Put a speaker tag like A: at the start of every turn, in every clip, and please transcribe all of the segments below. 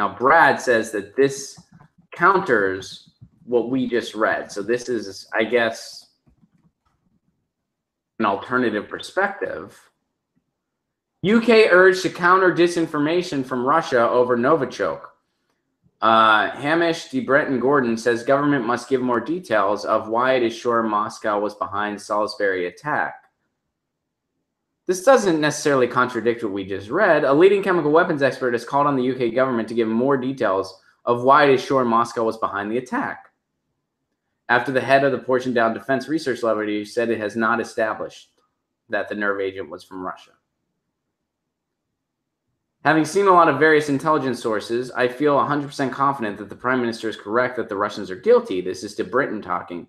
A: Now, Brad says that this counters what we just read. So this is, I guess, an alternative perspective. UK urged to counter disinformation from Russia over Novichok. Hamish de Breton Gordon says government must give more details of why it is sure Moscow was behind Salisbury attack. This doesn't necessarily contradict what we just read. A leading chemical weapons expert has called on the UK government to give more details of why it is sure Moscow was behind the attack, after the head of the Portion Down Defense Research Laboratory said it has not established that the nerve agent was from Russia. Having seen a lot of various intelligence sources, I feel 100% confident that the Prime Minister is correct that the Russians are guilty. This is de Britain talking.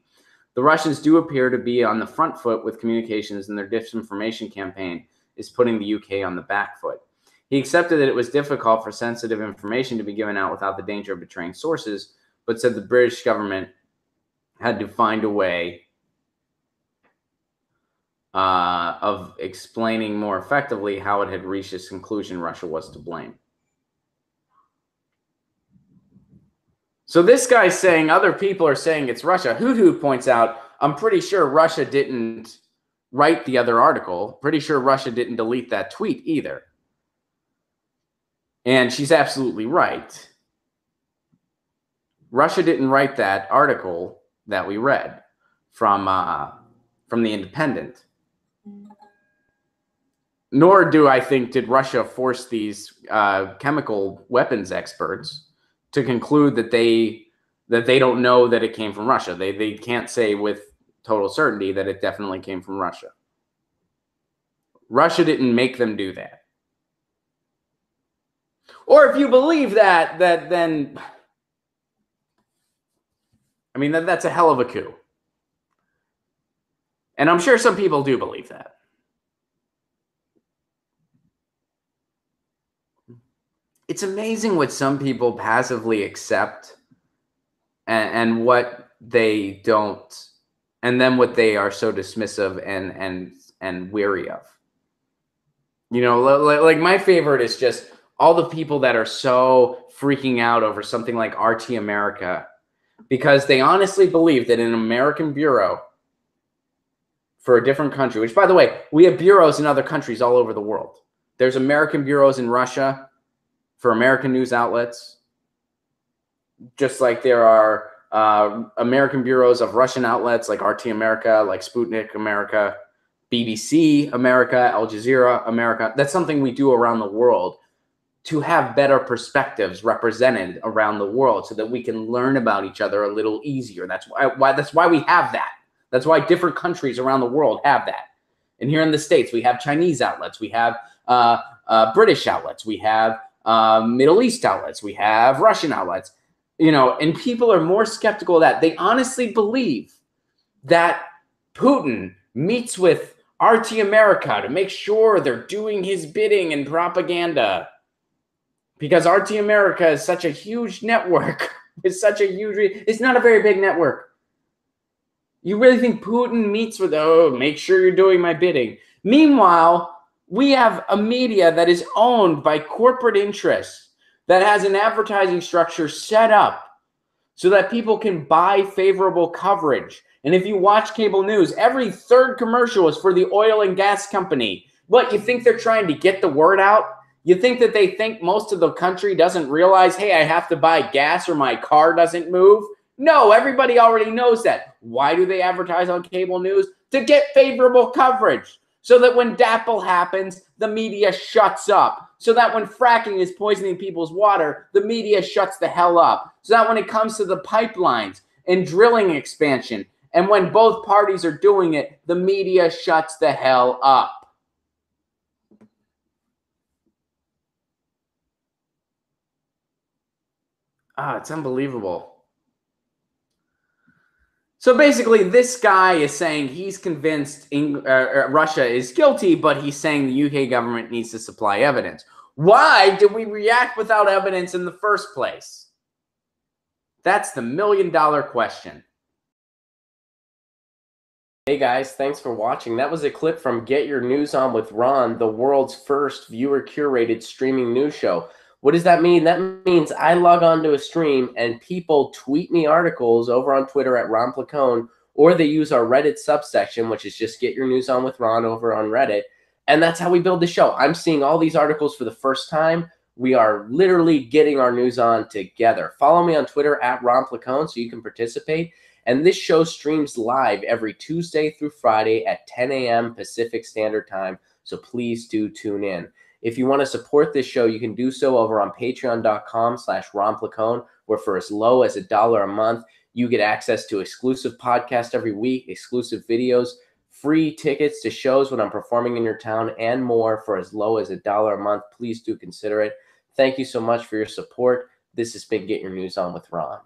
A: The Russians do appear to be on the front foot with communications, and their disinformation campaign is putting the UK on the back foot. He accepted that it was difficult for sensitive information to be given out without the danger of betraying sources, but said the British government had to find a way of explaining more effectively how it had reached its conclusion Russia was to blame. So this guy's saying other people are saying it's Russia. Hoo points out, I'm pretty sure Russia didn't write the other article. Pretty sure Russia didn't delete that tweet either. And she's absolutely right. Russia didn't write that article that we read from The Independent. Nor do I think did Russia force these chemical weapons experts to conclude that they don't know that it came from Russia. They can't say with total certainty that it definitely came from Russia. Russia didn't make them do that. Or if you believe that then, I mean, that's a hell of a coup. And I'm sure some people do believe that. It's amazing what some people passively accept and what they don't, and then what they are so dismissive and weary of. You know, like my favorite is just all the people that are so freaking out over something like RT America because they honestly believe that an American bureau for a different country, which, by the way, we have bureaus in other countries all over the world. There's American bureaus in Russia for American news outlets, just like there are American bureaus of Russian outlets like RT America, like Sputnik America, BBC America, Al Jazeera America. That's something we do around the world to have better perspectives represented around the world so that we can learn about each other a little easier. That's why we have that. That's why different countries around the world have that. And here in the States, we have Chinese outlets, we have British outlets, we have Middle East outlets, we have Russian outlets, you know, and people are more skeptical of that. They honestly believe that Putin meets with RT America to make sure they're doing his bidding in propaganda because RT America is such a huge network. It's such a huge, it's not a very big network. You really think Putin meets with, oh, make sure you're doing my bidding. Meanwhile, we have a media that is owned by corporate interests that has an advertising structure set up so that people can buy favorable coverage. And if you watch cable news, every third commercial is for the oil and gas company. What, you think they're trying to get the word out? You think that they think most of the country doesn't realize, hey, I have to buy gas or my car doesn't move? No, everybody already knows that. Why do they advertise on cable news? To get favorable coverage. So that when DAPL happens, the media shuts up. So that when fracking is poisoning people's water, the media shuts the hell up. So that when it comes to the pipelines and drilling expansion, and when both parties are doing it, the media shuts the hell up. It's unbelievable. So basically, this guy is saying he's convinced Russia is guilty, but he's saying the UK government needs to supply evidence. Why did we react without evidence in the first place? That's the million-dollar question. Hey guys, thanks for watching. That was a clip from Get Your News On with Ron, the world's first viewer-curated streaming news show.
B: What does that mean? That means I log on to a stream and people tweet me articles over on Twitter at Ron Placone, or they use our Reddit subsection, which is just Get Your News On with Ron over on Reddit. And that's how we build the show. I'm seeing all these articles for the first time. We are literally getting our news on together. Follow me on Twitter at Ron Placone so you can participate. And this show streams live every Tuesday through Friday at 10 a.m. Pacific Standard Time. So please do tune in. If you want to support this show, you can do so over on patreon.com/Ron Placone, where for as low as $1 a month, you get access to exclusive podcasts every week, exclusive videos, free tickets to shows when I'm performing in your town, and more for as low as $1 a month. Please do consider it. Thank you so much for your support. This has been Get Your News On with Ron.